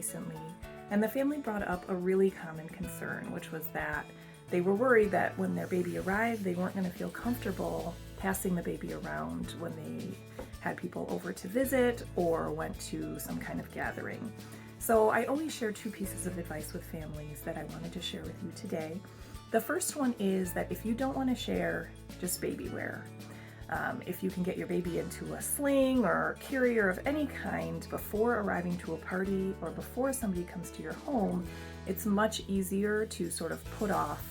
recently, and the family brought up a really common concern, which was that they were worried that when their baby arrived, they weren't going to feel comfortable passing the baby around when they had people over to visit or went to some kind of gathering. So I always share two pieces of advice with families that I wanted to share with you today. The first one is that if you don't want to share, just baby wear. If you can get your baby into a sling or carrier of any kind before arriving to a party or before somebody comes to your home, it's much easier to sort of put off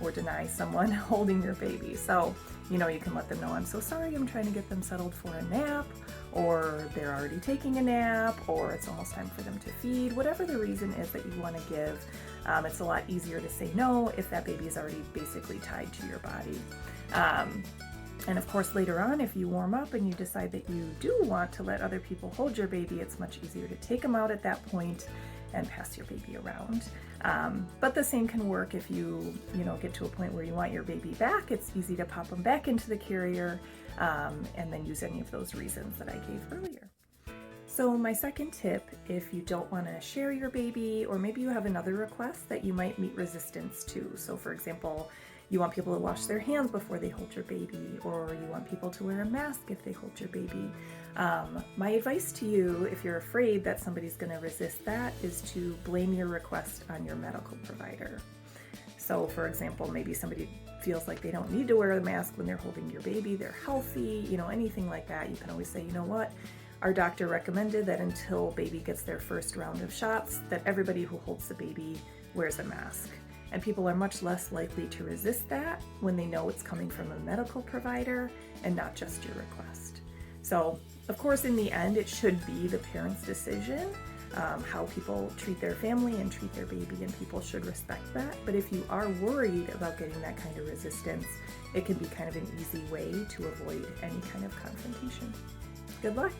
or deny someone holding your baby. So, you can let them know, I'm so sorry, I'm trying to get them settled for a nap, or they're already taking a nap, or it's almost time for them to feed. Whatever the reason is that you want to give, it's a lot easier to say no if that baby is already basically tied to your body. And of course, later on, if you warm up and you decide that you do want to let other people hold your baby, it's much easier to take them out at that point and pass your baby around. But the same can work if you get to a point where you want your baby back. It's easy to pop them back into the carrier and then use any of those reasons that I gave earlier. So my second tip, if you don't want to share your baby, or maybe you have another request that you might meet resistance to. So for example, you want people to wash their hands before they hold your baby, or you want people to wear a mask if they hold your baby. My advice to you, if you're afraid that somebody's going to resist that, is to blame your request on your medical provider. So for example, maybe somebody feels like they don't need to wear a mask when they're holding your baby, they're healthy, anything like that. You can always say, you know what? Our doctor recommended that until baby gets their first round of shots, that everybody who holds the baby wears a mask. And people are much less likely to resist that when they know it's coming from a medical provider and not just your request. So, of course, in the end, it should be the parent's decision how people treat their family and treat their baby, and people should respect that. But if you are worried about getting that kind of resistance, it can be kind of an easy way to avoid any kind of confrontation. Good luck!